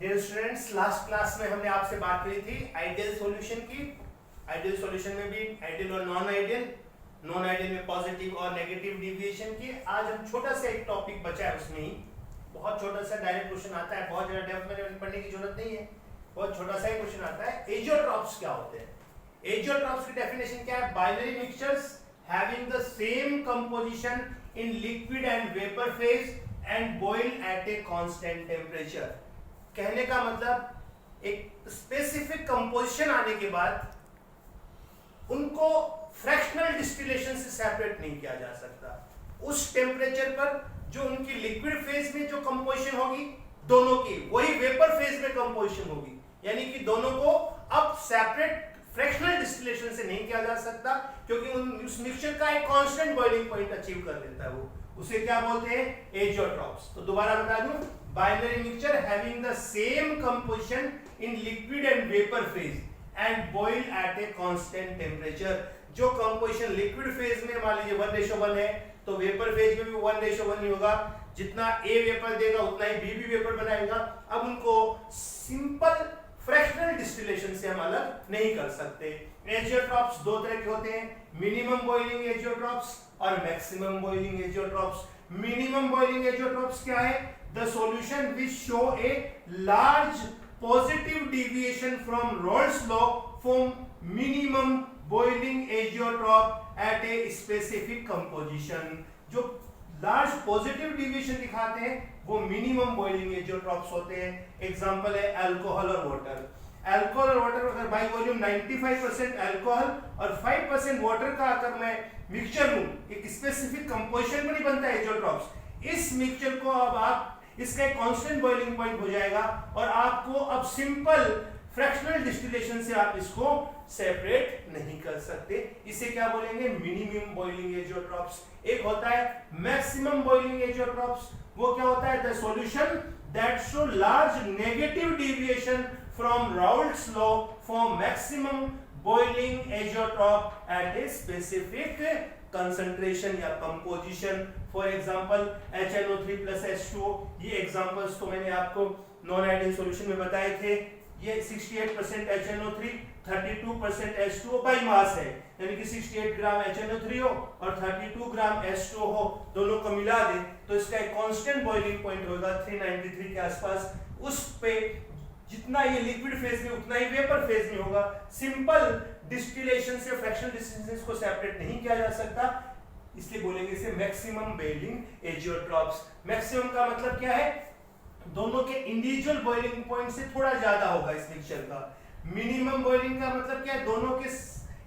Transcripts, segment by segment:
Dear students, last class में हमने आपसे बात करी थी आइडियल सॉल्यूशन की। आइडियल सॉल्यूशन में भी आइडियल और नॉन आइडियल, नॉन आइडियल में पॉजिटिव और नेगेटिव डिविएशन की। आज हम छोटा सा एक टॉपिक बचा है, उसमें ही बहुत छोटा सा डायरेक्ट क्वेश्चन आता है, बहुत ज्यादा डेप्थ में पढ़ने की जरूरत नहीं है, बहुत छोटा सा ही क्वेश्चन आता है। एजियोट्रॉप्स क्या होते हैं? एजियोट्रॉप्स की डेफिनेशन क्या है? Binary mixtures having the same composition in liquid and vapour phase and boil at a constant temperature. कहने का मतलब एक स्पेसिफिक कंपोजिशन आने के बाद उनको फ्रैक्शनल डिस्टिलेशन से सेपरेट नहीं किया जा सकता। उस टेम्परेचर पर जो उनकी लिक्विड फेज में जो कंपोजिशन होगी दोनों की, वही वेपर फेज में कंपोजिशन होगी, यानी कि दोनों को अब सेपरेट फ्रैक्शनल डिस्टिलेशन से नहीं किया जा सकता, क्योंकि उस मिक्सचर का एक कांस्टेंट बॉइलिंग पॉइंट अचीव कर लेता है। वो उसे क्या बोलते हैं? एजियोट्रॉप्स। तो दोबारा बता दूं, binary mixture having the same composition in liquid and vapour phase and boil at a constant temperature. जो कंपोजिशन लिक्विड फेज में मान लीजिए 1:1 है, तो वेपर फेज में भी 1:1 ही होगा। जितना ए वेपर देगा उतना ही बी भी वेपर बनाएगा। अब उनको सिंपल फ्रैक्शनल डिस्टिलेशन से हम अलग नहीं कर सकते। एजियोट्रॉप्स दो तरह के होते हैं, मिनिमम बॉइलिंग एजियोट्रॉप्स और maximum boiling azeotropes. Minimum boiling azeotropes क्या है? The solution which show a large positive deviation from Raoult's law form minimum boiling azeotrope at a specific composition. जो लार्ज पॉजिटिव डिविएशन दिखाते हैं वो minimum boiling azeotropes होते हैं। Example है alcohol और वाटर। अल्कोहल और वाटर अगर बाई वॉल्यूम 95% अल्कोहल और 5% वाटर का अगर मैं मिक्सचर लूं, एक स्पेसिफिक कंपोजिशन पर नहीं बनता है एजियोट्रॉप्स। इस मिक्सचर को अब आप इसका एक कांस्टेंट बॉइलिंग पॉइंट हो जाएगा और आपको अब सिंपल फ्रैक्शनल डिस्टिलेशन से आप इसको सेपरेट नहीं कर सकते। इसे क्या बोलेंगे? Minimum boiling azeotropes. एक होता है मैक्सिमम बॉइलिंग एजियोट्रॉप्स। वो क्या होता है? The solution that show large negative deviation from Raoult's law for maximum boiling azeotrope at a specific concentration या composition. For example HNO3 plus H2O। ये एग्जांपल्स तो मैंने आपको नॉन आइडियल सॉल्यूशन में बताए थे। ये 68% HNO3, 32% H2O बाई मास है, यानी कि 68 ग्राम HNO3 हो और 32 ग्राम H2O हो, दोनों को मिला दे तो इसका एक कांस्टेंट बॉइलिंग पॉइंट होगा 393 के आसपास। उस पे जितना ये लिक्विड फेज में उतना ही वेपर फेज में होगा। सिंपल डिस्टिलेशन से फ्रैक्शनल डिस्टिलेशन को सेपरेट नहीं किया जा सकता, इसलिए बोलेंगे इसे मैक्सिमम बॉइलिंग एजियोट्रॉप्स। मैक्सिमम का मतलब क्या है? दोनों के इंडिविजुअल बॉइलिंग पॉइंट से थोड़ा ज्यादा होगा इस मिक्सचर का। मिनिमम बॉइलिंग का मतलब क्या है? दोनों के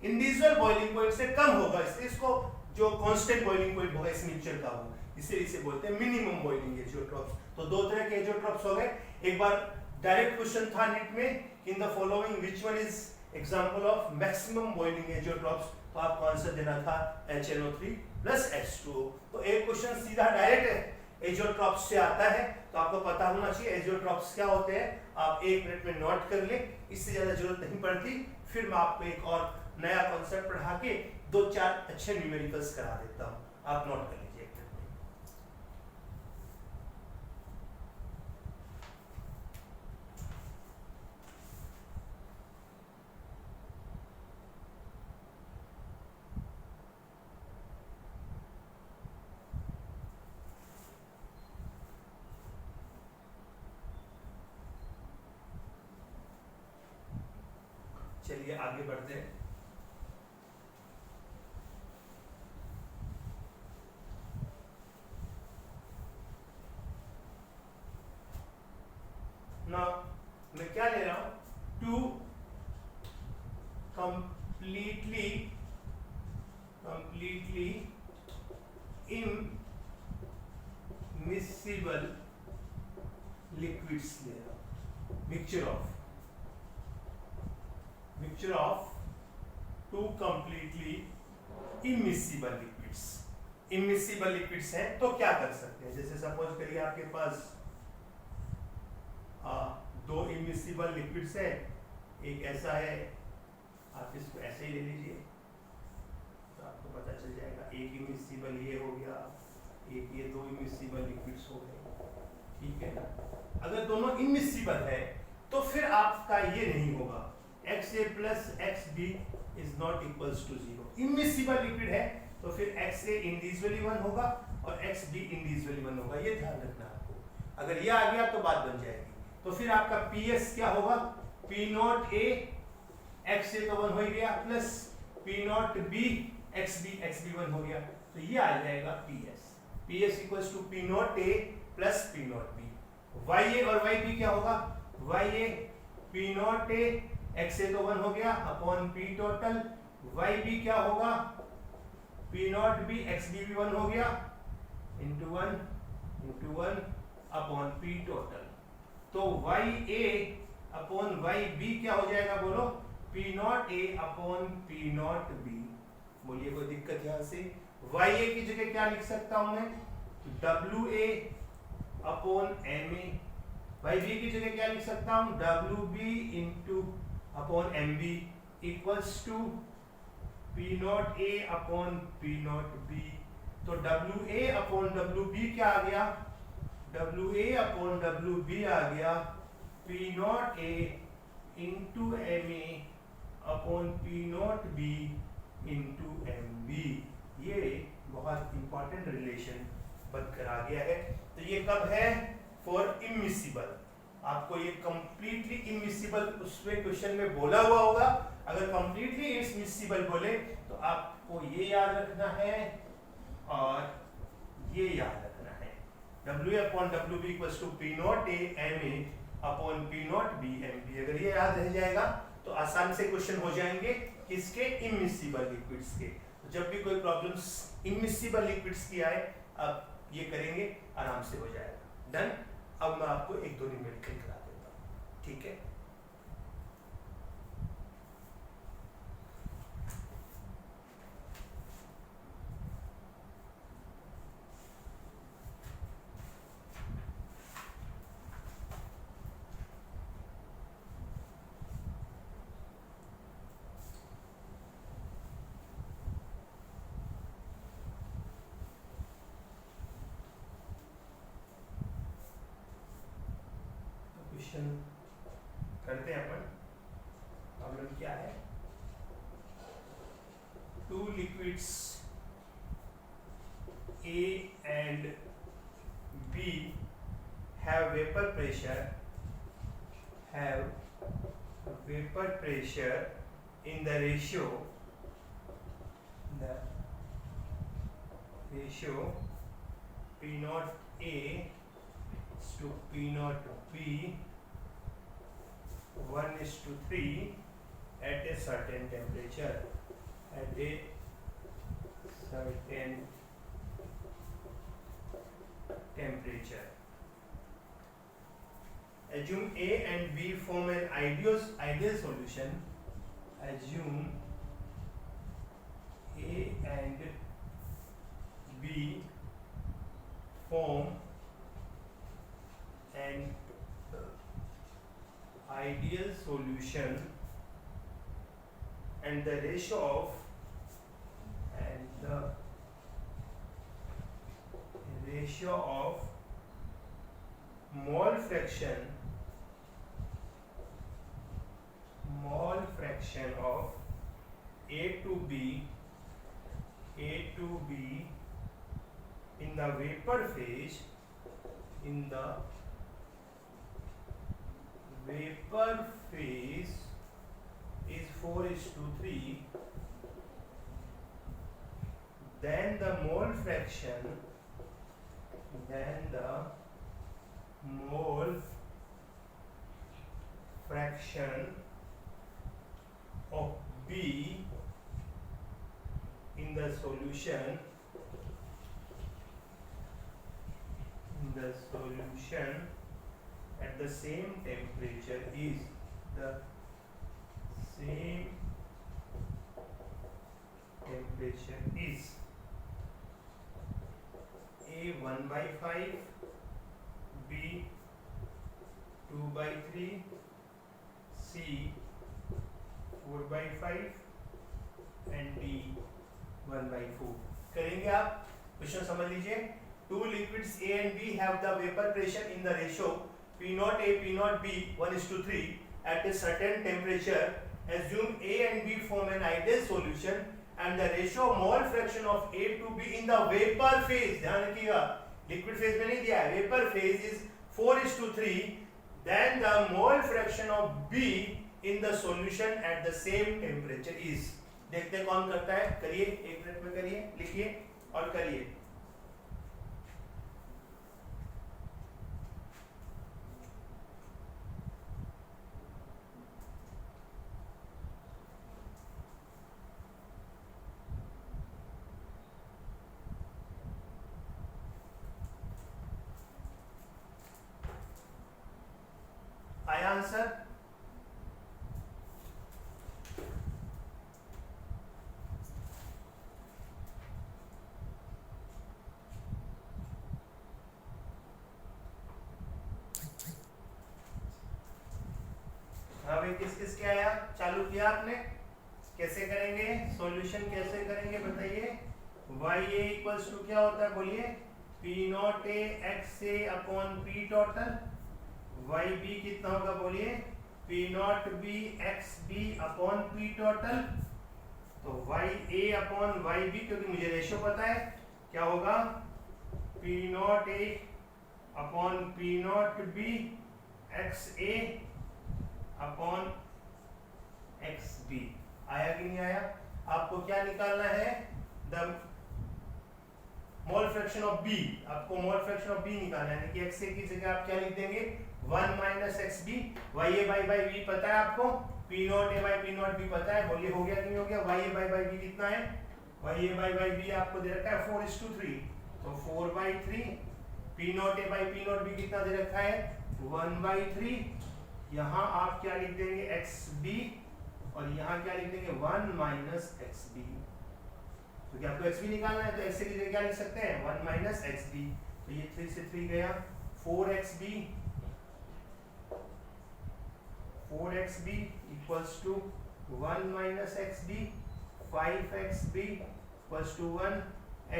इंडिविजुअल बॉइलिंग पॉइंट से कम होगा, इसलिए इसको जो कांस्टेंट बॉइलिंग पॉइंट होगा इस मिक्सचर का वो, इसे बोलते हैं मिनिमम बॉइलिंग एजियोट्रॉप्स। तो दो तरह के एजियोट्रॉप्स हो गए। एक बार डायरेक्ट क्वेश्चन था नीट में, in the following which one is example of maximum boiling azeotropes, तो आपको आंसर देना था HNO3 प्लस H2O। तो एक क्वेश्चन सीधा डायरेक्ट एजियोट्रॉप्स से आता है, तो आपको पता होना चाहिए एजियोट्रॉप्स क्या होते हैं। आप 1 मिनट में नोट कर ले, इससे ज्यादा जरूरत नहीं पड़ती। फिर मैं आपको एक और नया कॉन्सेप्ट पढ़ा के 2-4 अच्छे न्यूमेरिकल्स करा देता हूं, आप नोट कर लीजिए। चलिए आगे बढ़ते हैं। नाउ मैं क्या ले रहा हूं? टू completely immiscible liquids ले रहा हूं। Mixture of two completely immiscible liquids। immiscible liquids है तो क्या कर सकते हैं? जैसे सपोज करिए आपके पास दो immiscible liquids है, एक ऐसा है, आप इसको ऐसे ही ले लीजिए तो आपको पता चल जाएगा। एक इमिसिबल ये हो गया, एक ये दो इमिसिबल लिक्विड्स हो गए, ठीक है ना। अगर दोनों इमिसिबल है तो फिर आपका ये नहीं होगा, XA plus XB is not equals to 0। Immiscible liquid है तो फिर XA इंडिविजुअली 1 होगा और XB इंडिविजुअली 1 होगा, ये ध्यान रखना आपको। अगर ये आ गया तो बात बन जाएगी। तो फिर आपका PS क्या होगा, P नॉट A XA तो 1 हो ही गया, plus P naught B XB 1 हो गया, तो ये आ जाएगा PS equals to P naught A plus P naught B। YA और YB क्या होगा, YA P naught A XA तो 1 हो गया अपॉन P टोटल, YB क्या होगा, P नॉट B XB भी 1 हो गया इंटू 1 अपॉन P टोटल। तो YA अपॉन YB क्या हो जाएगा बोलो, P naught A upon P naught B। बोलिए कोई दिक्कत यहां से। YA की जगह क्या लिख सकता हूं मैं, WA अपॉन MA। YB की जगह क्या लिख सकता हूं, WB into upon MB equals to P naught A upon P naught B। तो WA अपॉन WB क्या आ गया, WA अपॉन WB आ गया P naught A into MA upon P naught B into MB। ये बहुत इंपॉर्टेंट रिलेशन बनकर आ गया है। तो ये कब है, फॉर इमिसिबल। आपको ये कंप्लीटली इमिसिबल उसमें क्वेश्चन में बोला हुआ होगा। अगर कंप्लीटली इमिसिबल बोले तो आपको ये याद रखना है और ये याद रखना है, W upon WB equals to P naught A MA upon P naught B MB। अगर ये याद रह जाएगा तो आसान से क्वेश्चन हो जाएंगे किसके, इमिसिबल लिक्विड्स के। तो जब भी कोई प्रॉब्लम्स इमिसिबल लिक्विड्स की आए, अब ये करेंगे आराम से हो जाएगा। डन। अब मैं आपको 1-2 न्यूमेरिकल करा देता हूँ, ठीक है। क्वेश्चन करते हैं अपन। प्रॉब्लम क्या है, 2 liquids A and B have vapor pressure in the ratio P naught A to P naught B 1:3 at a certain temperature. Assume A and B form an ideal solution. Assume A and B form an ideal solution and the ratio of mole fraction of A to B in the vapor phase is 4:3, then the mole fraction of B in the solution at the same temperature is A 1/5, B 2/3, C 4/5 and D 1/4। करेंगे आप, question समझ लीजिए। two liquids A and B have the vapor pressure in the ratio P naught A P naught B 1:3 at a certain temperature. Assume A and B form an ideal solution and the ratio mole fraction of A to B in the vapor phase, ध्यान रखिएगा liquid phase में नहीं दिया है, vapor phase is 4:3, then the mole fraction of B in the solution at the same temperature is. देखते हैं कौन करता है, करिए, एक मिनट में करिए, लिखिए और करिए. आया आंसर? हाँ भाई, किस किस के आया? चालू किया आपने? कैसे करेंगे सॉल्यूशन, कैसे करेंगे बताइए. y a इक्वल्स टू क्या होता है बोलिए? p naught a x a upon p total. y b कितना होगा बोलिए? p naught b x b upon p total. तो y a upon y b, क्योंकि मुझे रेशियो पता है, क्या होगा? p naught a upon p naught b x a upon X B. आया कि नहीं आया? आपको क्या निकालना है? The mole fraction of B. आपको मोल फ्रैक्शन ऑफ बी निकालना है, कि एक्स ए की जगह आप क्या लिख देंगे? 1 minus X B. Y A by by B पता है आपको, P naught A by P naught B पता है. बोलिए हो गया कि नहीं हो गया? वाई ए बाई बी कितना है? वाई ए बाई बी आपको दे रखा है 4:3, तो 4/3. P naught A by P naught B कितना दे रखा है? 1/3. यहाँ आप क्या लिख देंगे? एक्स बी, और यहाँ क्या लिख देंगे? 1 माइनस एक्स बी. क्योंकि आपको एक्स बी निकालना है, तो एक्स की जगह क्या लिख सकते हैं? 1 माइनस एक्स बी. तो ये 3 से 3 गया, 4xb equals to 1 minus X B. 5xb equals to 1.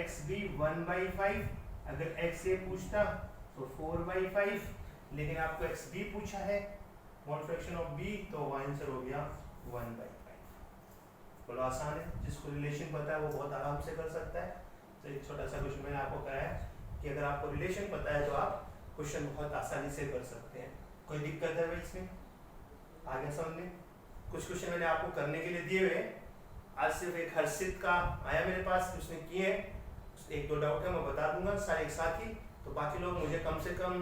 xb 1/5. अगर x a पूछता तो 4/5, लेकिन आपको xb पूछा है, मोल फ्रैक्शन ऑफ b, तो आंसर हो गया 1/5. बोलो आसान है, जिसको रिलेशन पता है वो बहुत आराम से कर सकता है. तो एक छोटा सा क्वेश्चन मैंने आपको कराया कि अगर आपको रिलेशन पता है तो आप क्वेश्चन बहुत आसानी से कर सकते हैं. कोई दिक्कत है भाई इसमें? आ गया समझ में? कुछ क्वेश्चन मैंने आपको करने के लिए दिए हुए. आज सिर्फ एक हर्षित का आया मेरे पास, उसने किए हैं. एक दो डाउट है, मैं बता दूंगा सारे एक साथ ही. तो बाकी लोग मुझे कम से कम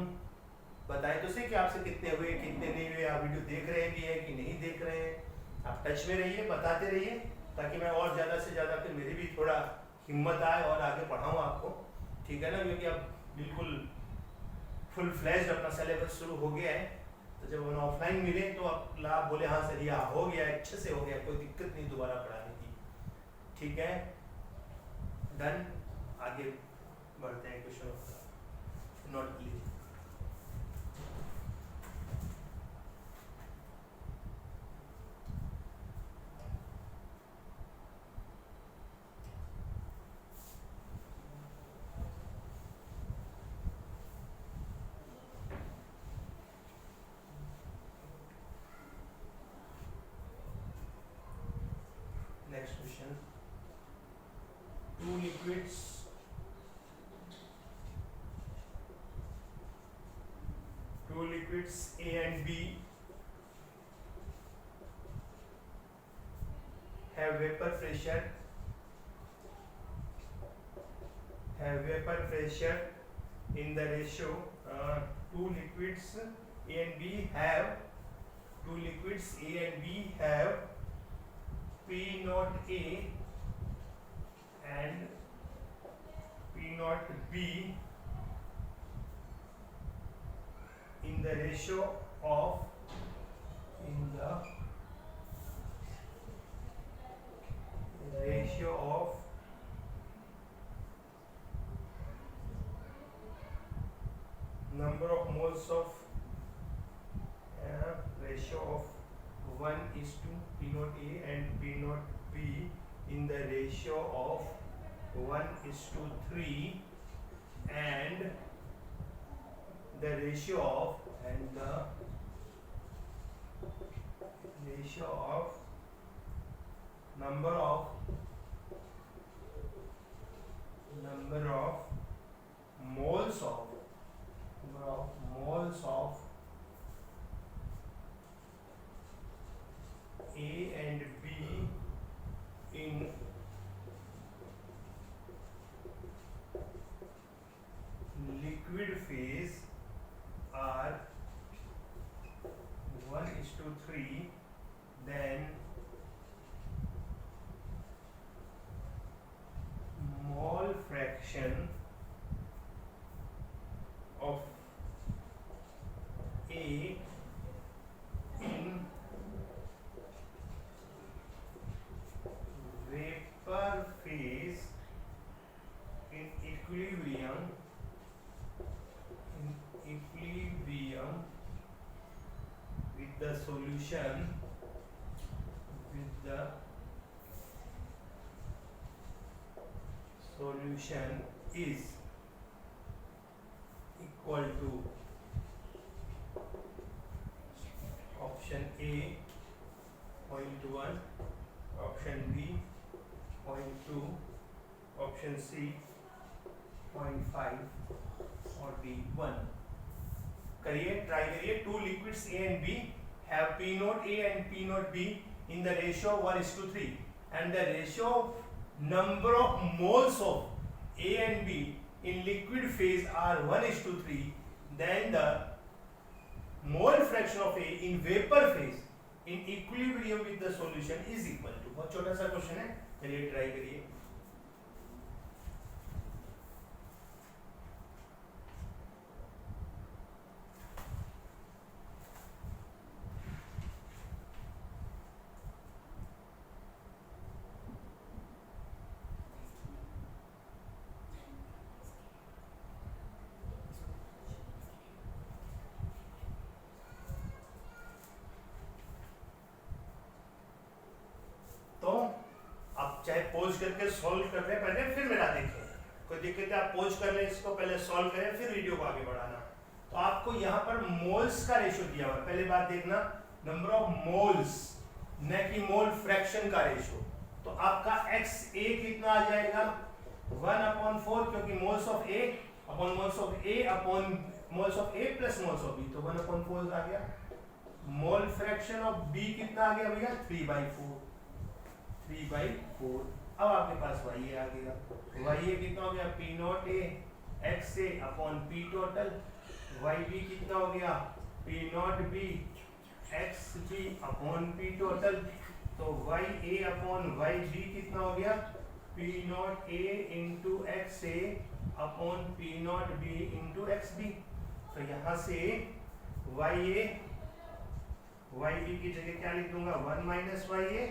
बताएं तो सही कि आपसे कितने हुए, कितने नहीं हुए. आप वीडियो देख रहे हैं भी है कि नहीं देख रहे हैं. आप टच में रहिए, बताते रहिए, ताकि मैं और ज़्यादा से ज़्यादा, फिर मेरी भी थोड़ा हिम्मत आए और आगे पढ़ाऊँ आपको. ठीक है ना? क्योंकि अब बिल्कुल फुल फ्लैश अपना सिलेबस शुरू हो गया है. तो जब हम ऑफलाइन मिले तो अब आप बोले हाँ सर ये हो गया, अच्छे से हो गया, कोई दिक्कत नहीं दोबारा पढ़ाने की. ठीक है, डन. आगे बढ़ते हैं क्वेश्चन. नोट लीजिए. Next question. Two liquids A and B have vapor pressure in the ratio. Two liquids A and B have P naught A and P naught B in the ratio of number of moles of ratio of 1:P naught A and P naught B in the ratio of 1:3 and the ratio of number of moles of A and B in liquid phase are 1:3, then mole fraction of A in vapor phase in equilibrium with the solution is equal to option A 0.1, option B 0.2, option C 0.5 और D 1. करिए, try करिए. Two liquids A and B have P naught A and P naught B in the ratio 1:3, and the ratio number of moles of A and B in liquid phase are 1:3, then the mole fraction of A in vapor phase in equilibrium with the solution is equal to. बहुत छोटा सा question है, चलिए try करिए. तो आप चाहे pose करके सॉल्व कर रहे हैं, पहले फिर मेरा देखें, कोई दिक्कत है आप पोज कर लें, इसको पहले सॉल्व करें फिर वीडियो को आगे बढ़ाना. तो आपको यहाँ पर मोल्स का रेशियो दिया हुआ है. पहले बात देखना, नंबर ऑफ मोल्स न कि मोल फ्रैक्शन का रेशियो. तो आपका XA कितना आ जाएगा 1/4, क्योंकि moles of A upon moles of A upon moles of A plus moles of B, तो 1/4 आ गया. मोल फ्रैक्शन ऑफ B कितना आ गया भैया 3/4. अब आपके पास YA आ गया. YA कितना हो गया P naught A XA upon P total. YB कितना हो गया P naught B XB upon P total. तो YA अपॉन YB कितना हो गया P naught A into XA upon P naught B into XB. तो यहाँ से YB की जगह क्या लिख दूंगा 1 minus YA.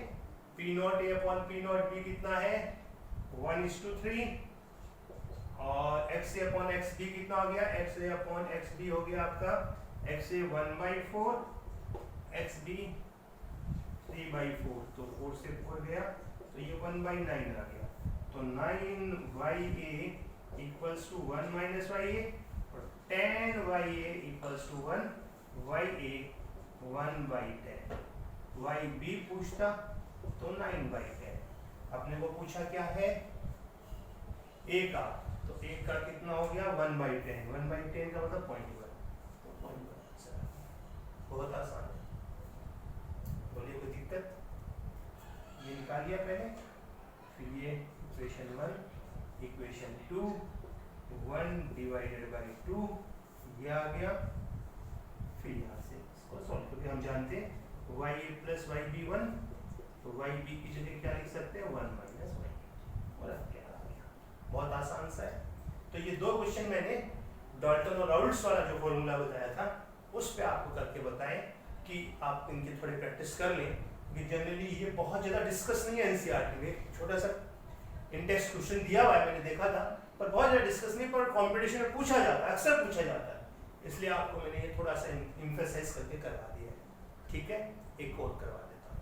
P naught A upon P naught B कितना है 1:3, और XA अपॉन XB कितना हो गया XA अपॉन XB हो गया आपका XA 1/4, XB 3/4. तो 4 से 4 गया, तो ये 1/9 आ गया. तो 9YA equals to 1 minus YA, और 10YA equals to 1, YA 1/10. YB पूछता तो 9/10. अपने को पूछा क्या है A का, तो A का कितना हो गया 1/10. 1/10 का मतलब 0.1. तो 0.1 बहुत आसान है. बोलिए कोई दिक्कत? ये निकाल लिया पहले, फिर ये इक्वेशन 1 इक्वेशन 2 1/2 ये आ गया. फिर यहाँ से इसको सॉल्व करके हम जानते हैं YA प्लस YB 1, तो YB की जगह क्या लिख सकते हैं 1 माइनस YA. और अब क्या आ गया, बहुत आसान सा है. तो ये दो क्वेश्चन मैंने डाल्टन और राउल्ट्स वाला जो फॉर्मूला बताया था उस पे आपको करके बताएं कि आप इनकी थोड़ी प्रैक्टिस कर लें. कि जनरली ये बहुत ज़्यादा डिस्कस नहीं है एनसीईआरटी में. छोटा सा इंटेक्स्ट क्वेश्चन दिया हुआ है, मैंने देखा था, पर बहुत ज़्यादा डिस्कस नहीं, पर कॉम्पिटिशन में पूछा जाता है, अक्सर पूछा जाता है. इसलिए आपको मैंने ये थोड़ा सा इम्फेसाइज करके करवा दिया है. ठीक है, एक और करवा देता हूँ.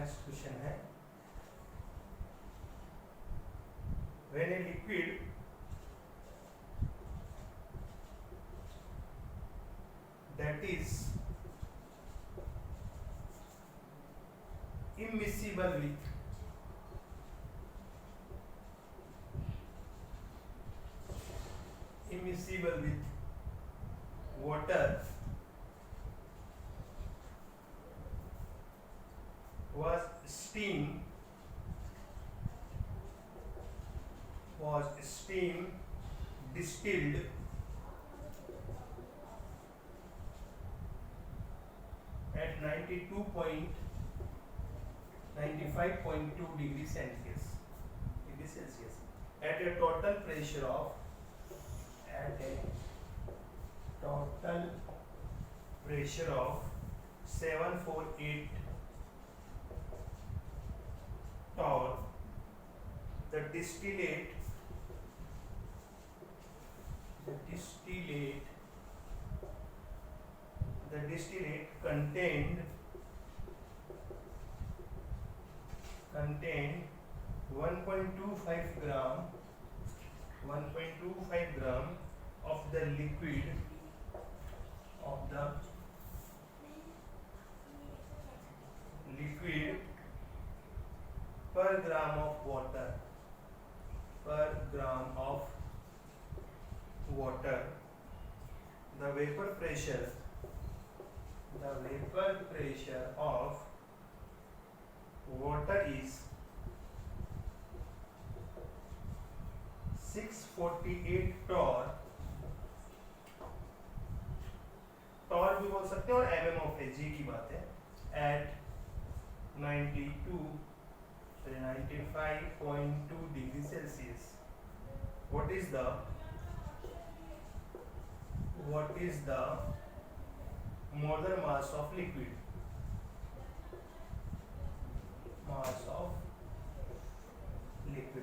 नेक्स्ट क्वेश्चन है, when a liquid that is immiscible with water was steam distilled at 95.2 degrees Celsius at a total pressure of 748 torr. The distillate contained 1.25 gram of the liquid per gram of water. The vapor pressure of water is 648 torr भी बोल सकते हैं और mm of G की बात है, at 95.2 degree Celsius. What is the molar mass of liquid?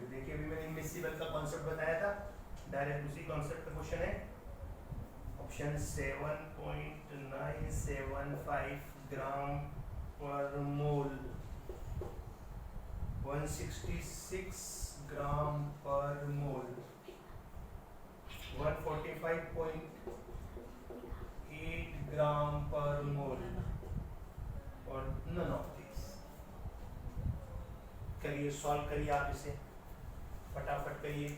देखिए अभी मैंने इमिसिबल का कॉन्सेप्ट बताया था, डायरेक्ट उसी कॉन्सेप्ट का क्वेश्चन है। ऑप्शन 7.975 ग्राम पर मोल, 166 ग्राम पर मोल, 145.8 ग्राम पर मोल, और नन ऑफ दिस। करिए, सॉल्व करिए, आप इसे फटाफट करिए।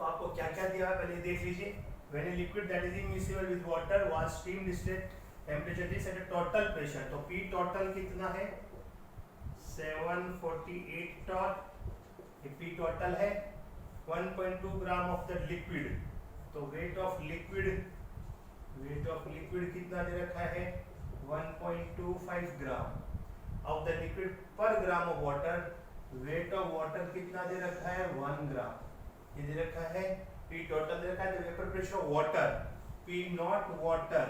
आपको क्या क्या दिया पहले देख लीजिए। When a liquid that is immiscible with water was steam distilled, temperature is at a total pressure, तो P total कितना है 748 torr, ये P total है। 1.2 ग्राम ऑफ द लिक्विड, तो वेट ऑफ लिक्विड कितना दे रखा है 1.25 ग्राम ऑफ द लिक्विड पर gram of water. Weight of water कितना दे रखा है 1 ग्राम, ये दे रखा है। P टोटल दे रखा है, vapour pressure of water P not water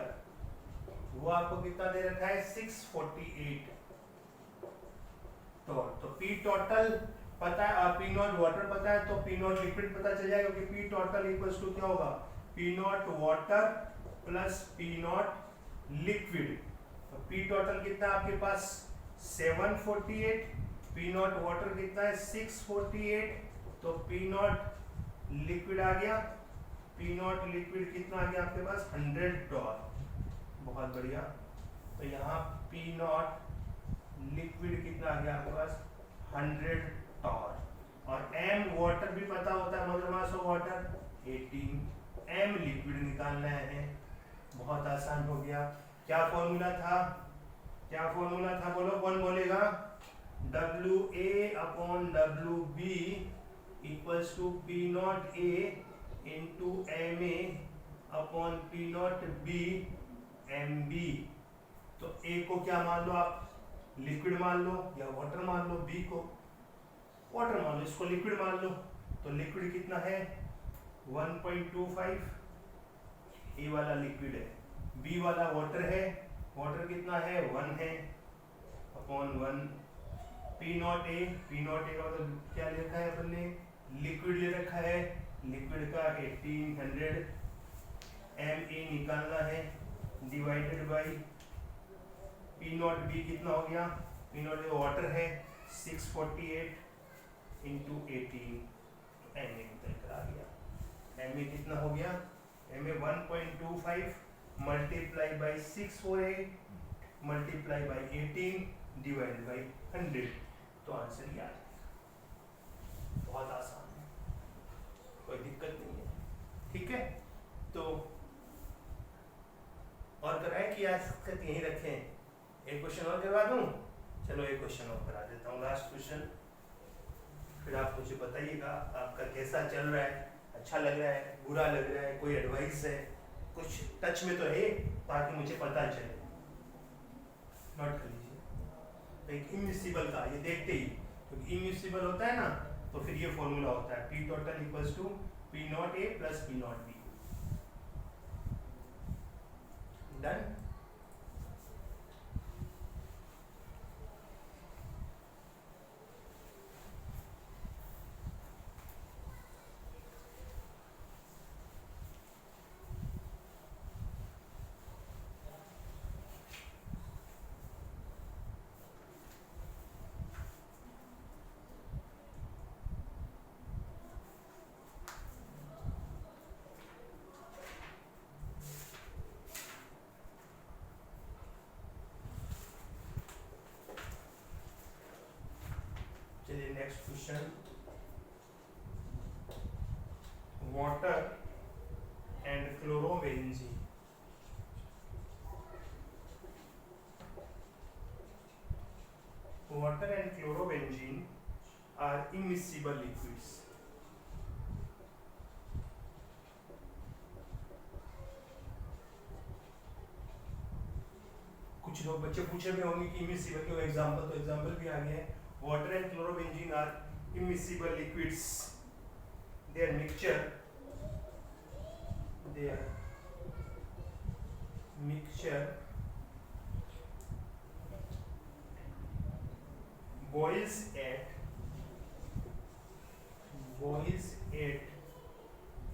वो आपको कितना दे रखा है 648 तो P टोटल पता है, P नॉट वाटर पता है, तो P नॉट लिक्विड पता चल जाएगा कि P टोटल इक्वल्स टू क्या होगा P not water plus P not liquid. तो P टोटल कितना आपके पास 748, P नॉट वाटर कितना है 648, तो P नॉट लिक्विड आ गया, P नॉट लिक्विड कितना आ गया आपके पास 100 टॉर। बहुत बढ़िया। तो यहाँ P नॉट लिक्विड कितना आ गया आपके पास 100 टॉर, और M वाटर भी पता होता है, मॉलर mass of water 18 m liquid निकालना है। बहुत आसान हो गया। क्या फॉर्मूला था, क्या फॉर्मूला था, बोलो कौन बोलेगा? WA/WB equals to P0A into MA/P0B MB। तो A को क्या मान लो आप? लिक्विड मान लो या वाटर मान लो, B को वाटर मान लो, इसको लिक्विड मान लो। तो लिक्विड कितना है? 1.25। ए वाला लिक्विड है, बी वाला वाटर है, वाटर कितना है? 1 है अपॉन 1। P0A, P0A का मतलब क्या ले रखा है अपन ने? लिक्विड ले रखा है, लिक्विड का 1800 MA निकालना है, डिवाइडेड बाई P0B कितना हो गया? P0 वाटर है 648 इंटू 18, तो MA निकल कर आ गया। MA कितना हो गया? MA 1.25 multiply by 648 multiply by 18 divide by 100। तो आंसर ये आ जाएगा। बहुत आसान है, कोई दिक्कत नहीं है। ठीक है, तो और कराए कि आज तक यहीं रखें? एक क्वेश्चन और करवा दूं? चलो एक क्वेश्चन और करा देता हूँ, लास्ट क्वेश्चन। फिर आप मुझे बताइएगा आपका कैसा चल रहा है, अच्छा लग रहा है, बुरा लग रहा है, कोई एडवाइस है, कुछ टच में तो है, ताकि मुझे पता चले। नोट कर लीजिए। एक इमिसिबल का ये देखते ही, क्योंकि इमिसिबल होता है ना, तो फिर ये फॉर्मूला होता है P total equals to P0A plus P0B। Done. चलिए next question. Water and chlorobenzene water and chlorobenzene are immiscible liquids. कुछ लोग बच्चे पूछे भी होंगे कि इमिसिबल के एग्जांपल, तो एग्जांपल भी आ गया है। Water and chlorobenzene are immiscible liquids. Their mixture boils at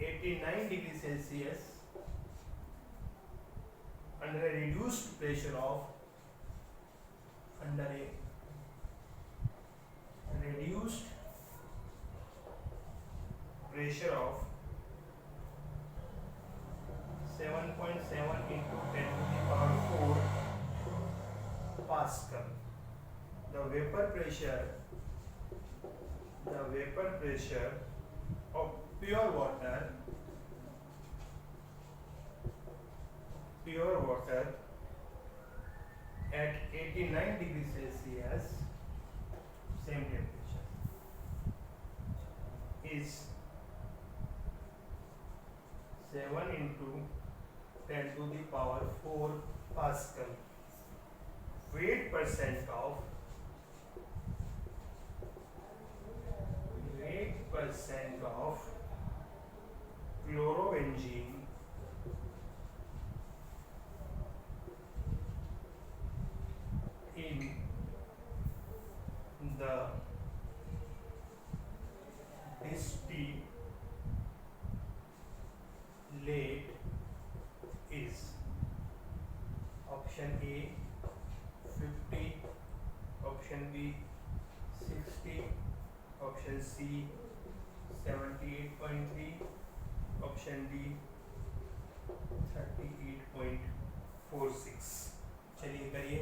89 degrees Celsius under a reduced pressure of 7.7 into 10 to the power 4 Pascal. The vapor pressure of pure water at 89 degrees Celsius, same temperature, is 7 into 10 to the power 4 Pascal. Weight percent of chlorobenzene in the distillate is option A 50, option B 60, option C 78.3, option D 38.46। चलिए करिए।